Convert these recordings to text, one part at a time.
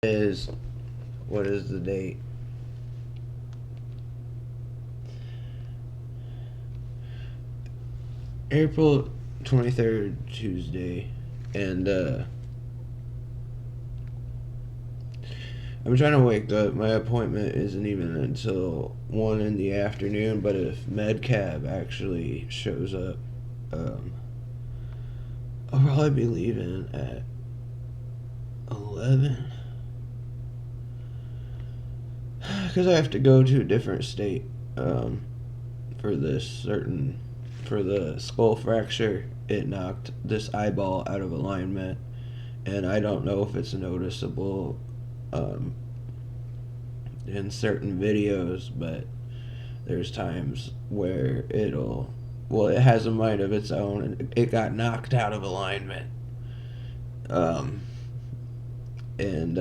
Is what is the date? April 23rd, Tuesday, and I'm trying to wake up. My appointment isn't even until 1 in the afternoon, but if MedCab actually shows up, um, I'll probably be leaving at 11 because I have to go to a different state for this certain for the skull fracture. It knocked this eyeball out of alignment, and I don't know if it's noticeable um, in certain videos, but there's times where it has a mind of its own, and it got knocked out of alignment. Um, and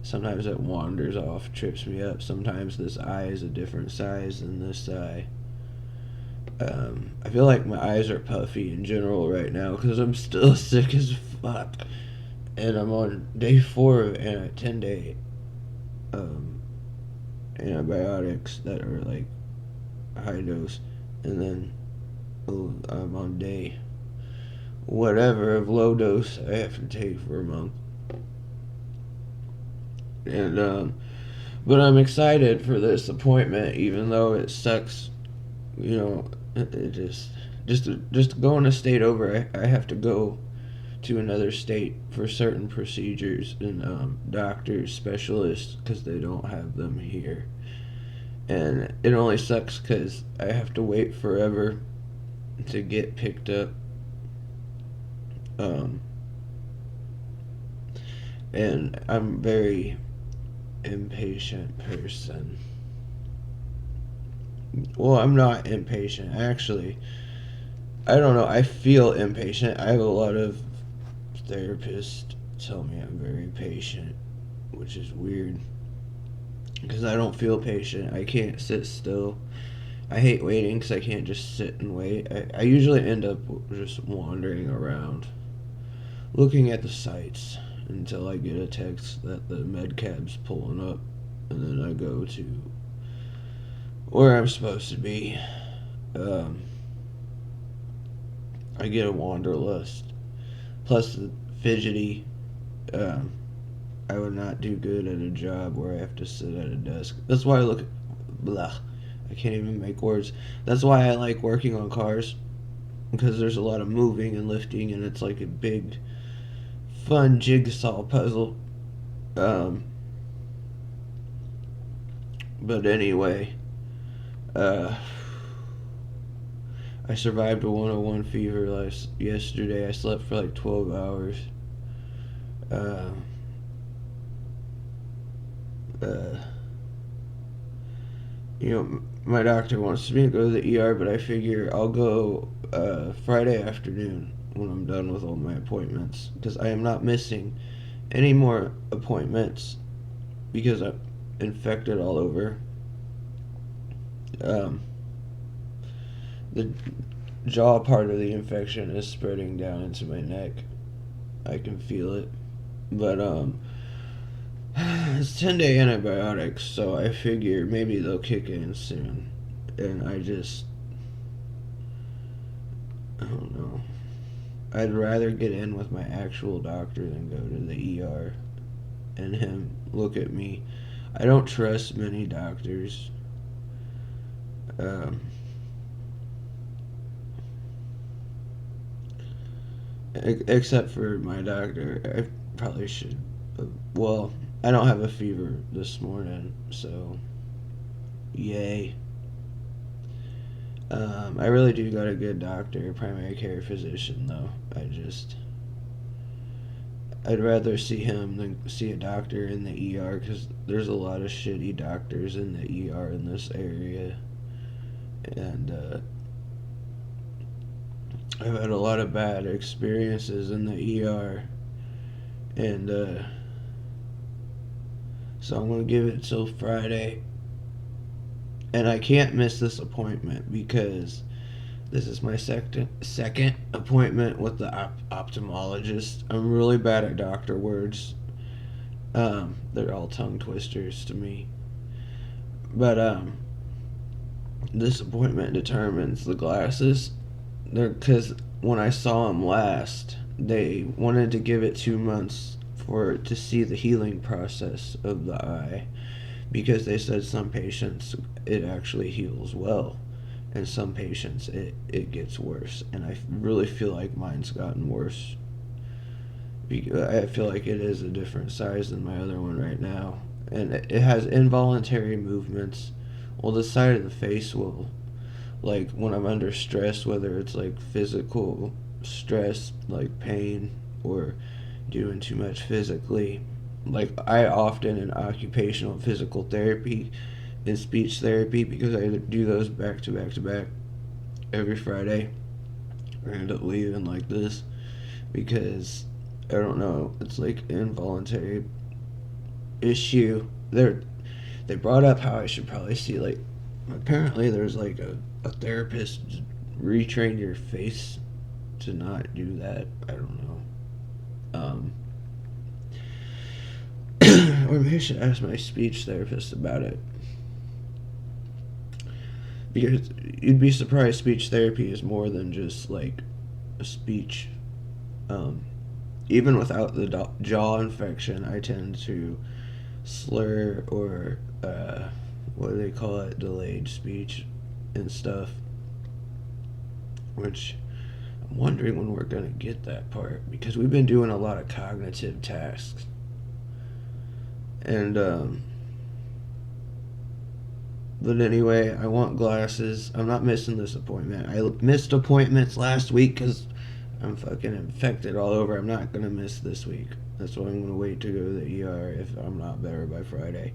sometimes it wanders off, trips me up. Sometimes this eye is a different size than this eye. I feel like my eyes are puffy in general right now because I'm still sick as fuck, and I'm on day 4 of a 10-day antibiotics that are like high dose, and then I'm on day whatever of low dose I have to take for a month. And but I'm excited for this appointment, even though it sucks. You know, it just going a state over. I have to go to another state for certain procedures and doctors, specialists, because they don't have them here. And it only sucks because I have to wait forever to get picked up. Um, and I'm a very impatient person. Well, I'm not impatient. Actually, I don't know. I feel impatient. I have a lot of therapists tell me I'm very patient, which is weird because I don't feel patient. I can't sit still. I hate waiting because I can't just sit and wait. I usually end up just wandering around, looking at the sights until I get a text that the med cab's pulling up, and then I go to where I'm supposed to be. Um, I get a wanderlust. Plus, the fidgety. Um, I would not do good at a job where I have to sit at a desk. That's why I look. Blah. I can't even make words. That's why I like working on cars. Because there's a lot of moving and lifting, and it's like a big, fun jigsaw puzzle. Um, but anyway, uh, I survived a 101 fever yesterday. I slept for like 12 hours. Uh, uh, my doctor wants me to go to the ER, but I figure I'll go Friday afternoon when I'm done with all my appointments because I am not missing any more appointments because I'm infected all over. Um, the jaw part of the infection is spreading down into my neck. I can feel it. But it's 10-day antibiotics, so I figure maybe they'll kick in soon. And I don't know. I'd rather get in with my actual doctor than go to the ER and him look at me. I don't trust many doctors. Um, except for my doctor. I probably should. Well, I don't have a fever this morning, so yay. I really do got a good doctor, primary care physician, though. I'd rather see him than see a doctor in the ER because there's a lot of shitty doctors in the ER in this area. And I've had a lot of bad experiences in the ER. And so I'm going to give it till Friday. And I can't miss this appointment because this is my second appointment with the ophthalmologist. I'm really bad at doctor words. They're all tongue twisters to me. But this appointment determines the glasses. Because when I saw them last, they wanted to give it 2 months for to see the healing process of the eye, because they said some patients it actually heals well, and some patients it gets worse. And I really feel like mine's gotten worse. I feel like it is a different size than my other one right now, and it has involuntary movements. Well, the side of the face will, like when I'm under stress, whether it's like physical stress, like pain, or doing too much physically. Like I often in occupational physical therapy and speech therapy, because I do those back to back to back every Friday. I end up leaving like this because I don't know. It's like involuntary issue. They brought up how I should probably see, like, apparently there's like a therapist retrain your face to not do that. I don't know. Or maybe I should ask my speech therapist about it. Because you'd be surprised, speech therapy is more than just like a speech. Um, Even without the jaw infection, I tend to slur or what do they call it, delayed speech and stuff. Which I'm wondering when we're gonna get that part, because we've been doing a lot of cognitive tasks. And but anyway, I want glasses. I'm not missing this appointment. I missed appointments last week because I'm fucking infected all over. I'm not gonna miss this week. That's why I'm gonna wait to go to the ER if I'm not better by Friday.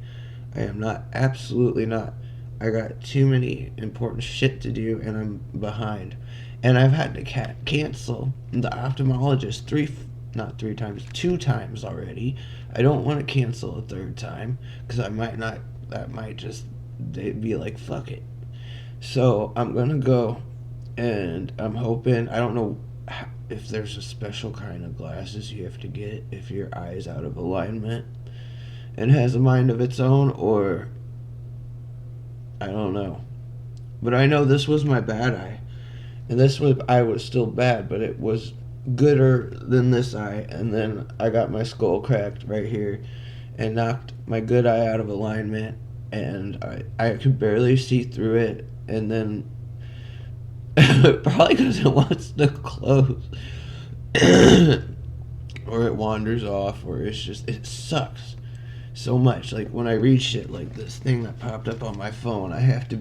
I am not. Absolutely not. I got too many important shit to do, and I'm behind. And I've had to cancel the ophthalmologist not 3 times, 2 times already. I don't want to cancel a third time because I might not. That might just they'd be like, fuck it. So I'm gonna go, and I'm hoping. I don't know if there's a special kind of glasses you have to get if your eye is out of alignment and has a mind of its own, or I don't know. But I know this was my bad eye, and this eye was still bad, but it was gooder than this eye. And then I got my skull cracked right here and knocked my good eye out of alignment, and I could barely see through it. And then probably because it wants to close or it wanders off, or it sucks so much. Like when I read shit like this thing that popped up on my phone, I have to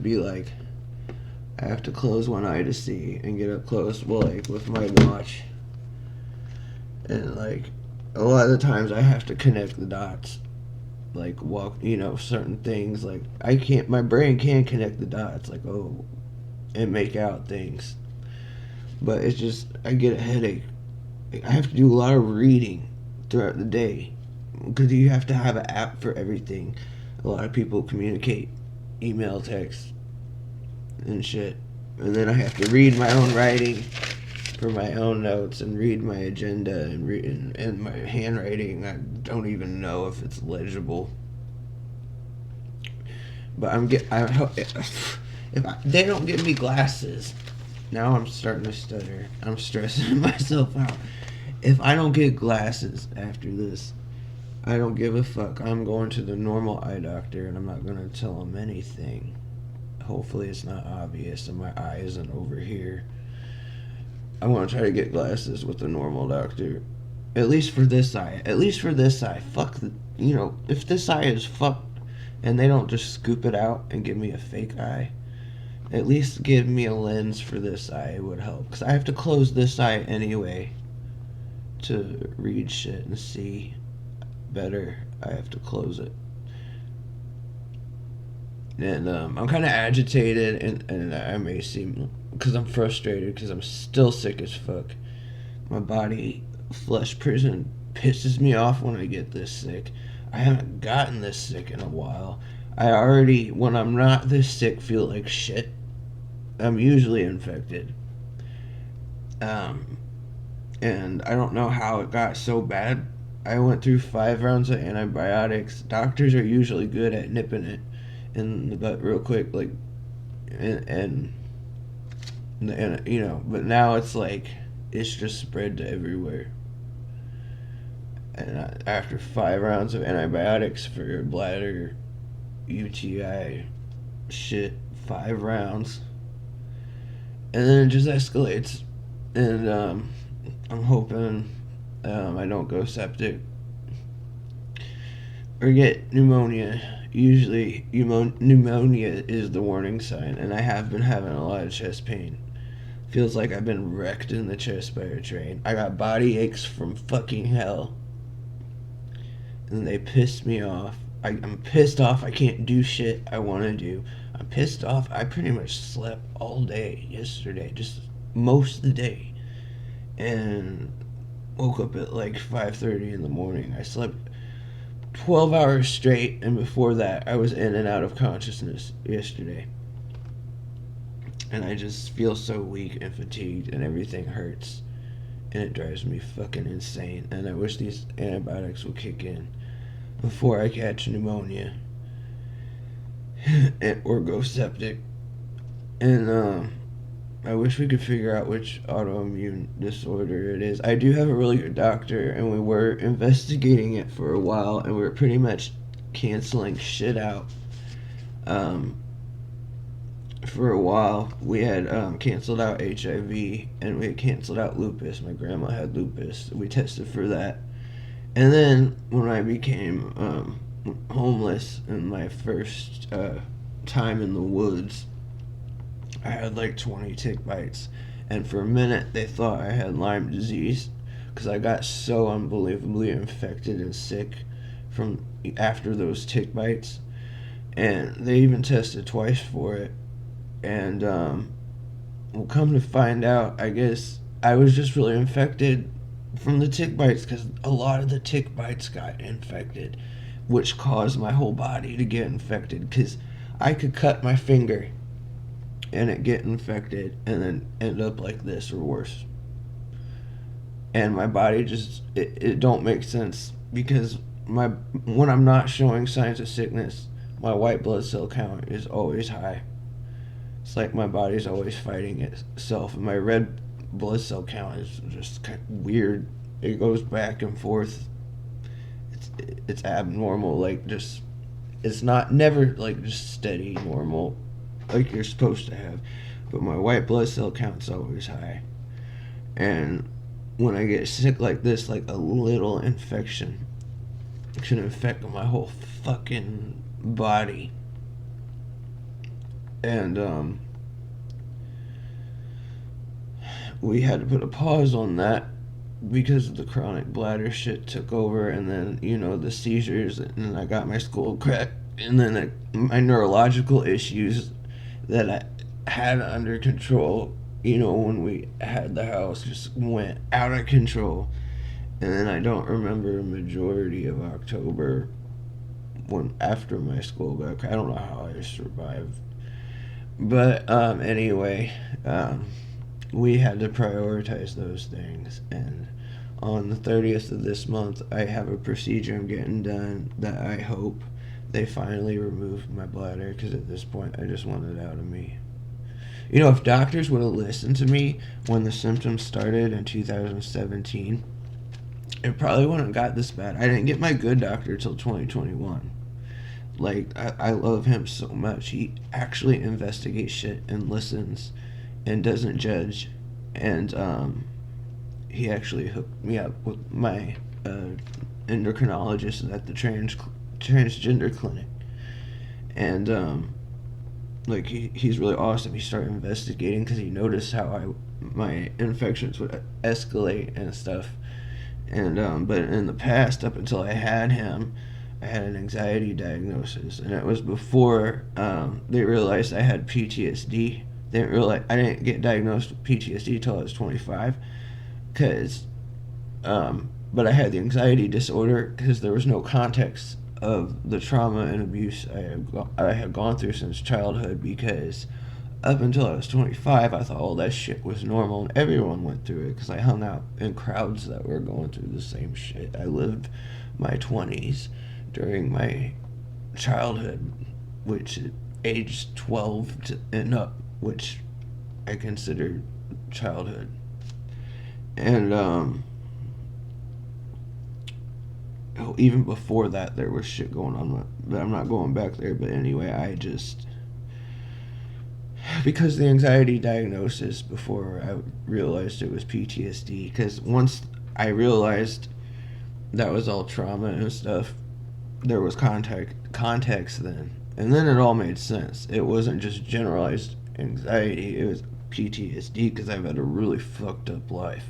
close one eye to see and get up close, well, like with my watch. And like a lot of the times I have to connect the dots, like walk, certain things. Like my brain can't connect the dots, like, oh, and make out things. But it's just, I get a headache. I have to do a lot of reading throughout the day because you have to have an app for everything. A lot of people communicate email, text, and shit. And then I have to read my own writing for my own notes and read my agenda and my handwriting. I don't even know if it's legible. But I hope if they don't give me glasses, now I'm starting to stutter. I'm stressing myself out. If I don't get glasses after this, I don't give a fuck. I'm going to the normal eye doctor, and I'm not going to tell him anything. Hopefully it's not obvious and my eye isn't over here. I want to try to get glasses with the normal doctor. At least for this eye. Fuck if this eye is fucked and they don't just scoop it out and give me a fake eye, at least give me a lens for this eye. It would help. Because I have to close this eye anyway to read shit and see better. I have to close it. And I'm kind of agitated, and I may seem, because I'm frustrated, because I'm still sick as fuck. My body, flesh prison, pisses me off when I get this sick. I haven't gotten this sick in a while. I already, when I'm not this sick, feel like shit. I'm usually infected. And I don't know how it got so bad. I went through 5 rounds of antibiotics. Doctors are usually good at nipping it in the butt real quick, like, and you know, but now it's like it's just spread to everywhere. And after 5 rounds of antibiotics for your bladder, UTI, shit, 5 rounds, and then it just escalates, and I'm hoping I don't go septic or get pneumonia. Usually, pneumonia is the warning sign, and I have been having a lot of chest pain. Feels like I've been wrecked in the chest by a train. I got body aches from fucking hell, and they pissed me off. I'm pissed off. I can't do shit I want to do. I'm pissed off. I pretty much slept all day yesterday, just most of the day, and woke up at like 5:30 in the morning. I slept 12 hours straight, and before that, I was in and out of consciousness yesterday. And I just feel so weak and fatigued, and everything hurts, and it drives me fucking insane. And I wish these antibiotics would kick in before I catch pneumonia or go septic. And I wish we could figure out which autoimmune disorder it is. I do have a really good doctor, and we were investigating it for a while, and we were pretty much canceling shit out. For a while, we had canceled out HIV, and we had canceled out lupus. My grandma had lupus. We tested for that. And then when I became homeless in my first time in the woods, I had like 20 tick bites, and for a minute they thought I had Lyme disease because I got so unbelievably infected and sick from after those tick bites, and they even tested twice for it. And well, come to find out, I guess I was just really infected from the tick bites because a lot of the tick bites got infected, which caused my whole body to get infected because I could cut my finger and it get infected and then end up like this or worse. And my body just it don't make sense because my when I'm not showing signs of sickness, my white blood cell count is always high. It's like my body's always fighting itself, and my red blood cell count is just kind of weird. It goes back and forth. It's abnormal, like just it's not never like just steady normal like you're supposed to have. But my white blood cell count's always high. And when I get sick like this, like a little infection can infect my whole fucking body. And we had to put a pause on that because the chronic bladder shit took over, and then the seizures, and then I got my skull cracked, and then my neurological issues that I had under control when we had the house just went out of control. And then I don't remember a majority of October when after my skull got cracked. I don't know how I survived. But anyway, we had to prioritize those things, and on the 30th of this month, I have a procedure I'm getting done that I hope they finally remove my bladder, because at this point, I just want it out of me. If doctors would have listened to me when the symptoms started in 2017, it probably wouldn't have got this bad. I didn't get my good doctor till 2021. Like, I love him so much. He actually investigates shit and listens and doesn't judge. And he actually hooked me up with my endocrinologist at the transgender clinic. And like he's really awesome. He started investigating because he noticed how my infections would escalate and stuff. And but in the past, up until I had him, I had an anxiety diagnosis, and it was before they realized I had PTSD. They didn't realize I didn't get diagnosed with PTSD until I was 25, but I had the anxiety disorder because there was no context of the trauma and abuse I had gone through since childhood, because up until I was 25, I thought all that shit was normal and everyone went through it because I hung out in crowds that were going through the same shit. I lived my 20s during my childhood, which aged 12 and up, which I consider childhood. And even before that, there was shit going on, but I'm not going back there. But anyway, because the anxiety diagnosis before I realized it was PTSD, because once I realized that was all trauma and stuff, there was context then, and then it all made sense. It wasn't just generalized anxiety, it was PTSD because I've had a really fucked up life.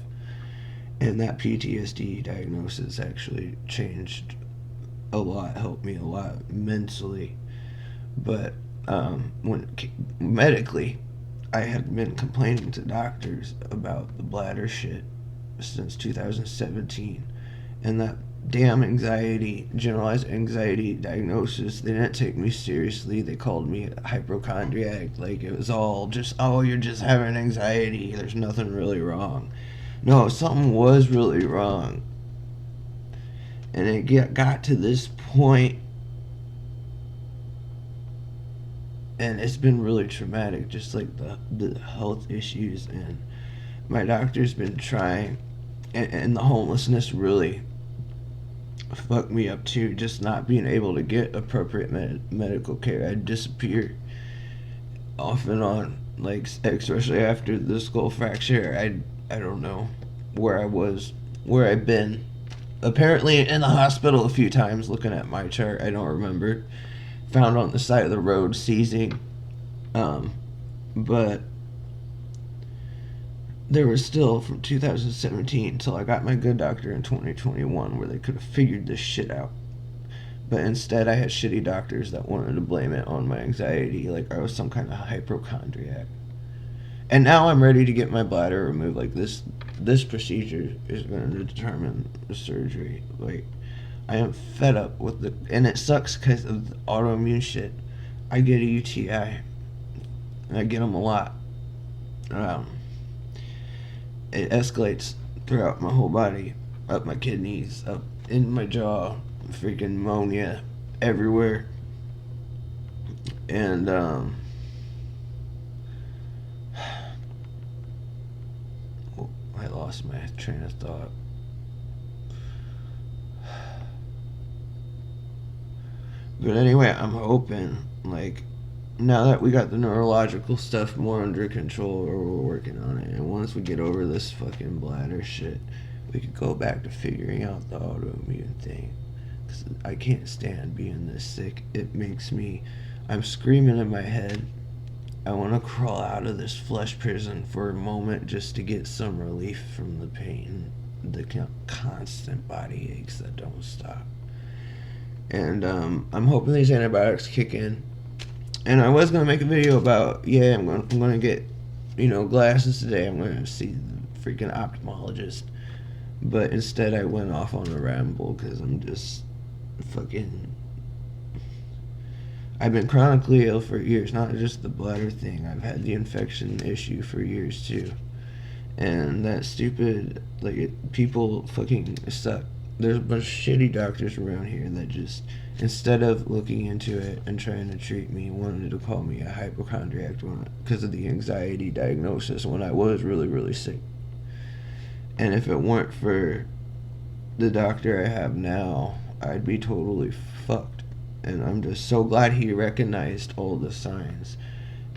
And that PTSD diagnosis actually changed a lot, helped me a lot mentally. But when medically, I had been complaining to doctors about the bladder shit since 2017, and that damn generalized anxiety diagnosis, they didn't take me seriously. They called me a hypochondriac, like it was all just, oh, you're just having anxiety, there's nothing really wrong. No, something was really wrong. And it got to this point, and it's been really traumatic, just like the health issues. And my doctor's been trying, and the homelessness really fucked me up too, just not being able to get appropriate medical care. I'd disappear off and on, like especially after the skull fracture. I don't know where I was, where I've been. Apparently in the hospital a few times, looking at my chart, I don't remember. Found on the side of the road seizing. But there was still from 2017 until I got my good doctor in 2021 where they could have figured this shit out. But instead I had shitty doctors that wanted to blame it on my anxiety, like I was some kind of hypochondriac. And now I'm ready to get my bladder removed. Like this procedure is going to determine the surgery. Like, I am fed up with and it sucks because of the autoimmune shit. I get a UTI, and I get them a lot. It escalates throughout my whole body, up my kidneys, up in my jaw, freaking pneumonia everywhere. And I lost my train of thought. But anyway, I'm hoping, like, now that we got the neurological stuff more under control, or we're working on it, and once we get over this fucking bladder shit, we could go back to figuring out the autoimmune thing. Because I can't stand being this sick. It makes me, I'm screaming in my head. I want to crawl out of this flesh prison for a moment just to get some relief from the pain, the constant body aches that don't stop. And I'm hoping these antibiotics kick in. And I was going to make a video about, I'm going to get, glasses today. I'm going to see the freaking ophthalmologist. But instead I went off on a ramble because I'm just fucking... I've been chronically ill for years, not just the bladder thing. I've had the infection issue for years too. And that stupid, people fucking suck. There's a bunch of shitty doctors around here that just, instead of looking into it and trying to treat me, wanted to call me a hypochondriac because of the anxiety diagnosis when I was really, really sick. And if it weren't for the doctor I have now, I'd be totally fucked. And I'm just so glad he recognized all the signs.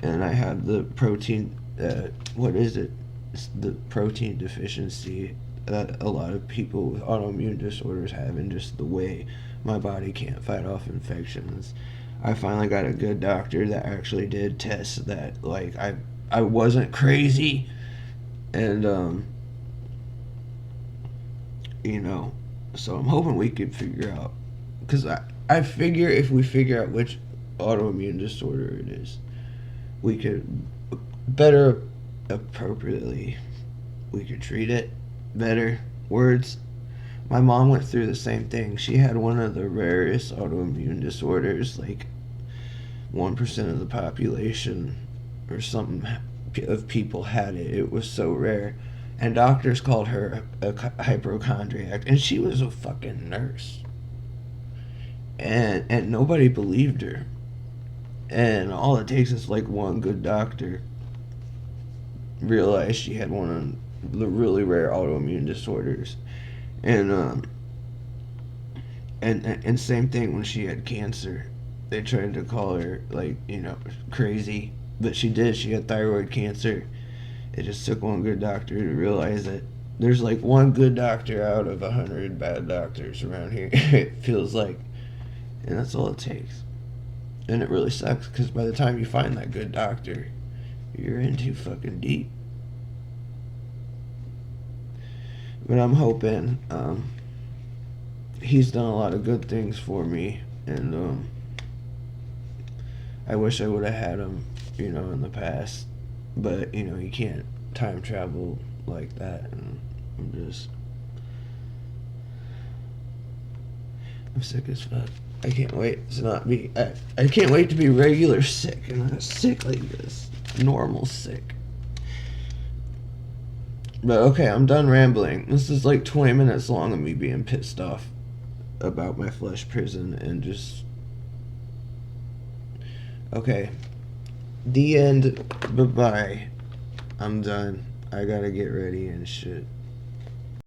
And I have the protein, It's the protein deficiency that a lot of people with autoimmune disorders have, and just the way my body can't fight off infections. I finally got a good doctor that actually did tests that, I wasn't crazy. And, so I'm hoping we could figure out, because I figure if we figure out which autoimmune disorder it is, we could better appropriately, we could treat it better. Words. My mom went through the same thing. She had one of the rarest autoimmune disorders, 1% of the population or something of people had it. It was so rare. And doctors called her a hypochondriac. And she was a fucking nurse. And nobody believed her. And all it takes is like one good doctor realized she had one of the really rare autoimmune disorders. And and same thing when she had cancer. They tried to call her like, crazy, but she did. She had thyroid cancer. It just took one good doctor to realize that there's like one good doctor out of 100 bad doctors around here. It feels like, and that's all it takes. And it really sucks because by the time you find that good doctor, you're in too fucking deep. But I'm hoping he's done a lot of good things for me, and I wish I would have had him, in the past. But you can't time travel like that, and I'm sick as fuck. I can't wait to not be. I can't wait to be regular sick and not sick like this. Normal sick. But okay, I'm done rambling. This is like 20 minutes long of me being pissed off about my flesh prison and just. Okay. The end. Bye bye. I'm done. I gotta get ready and shit.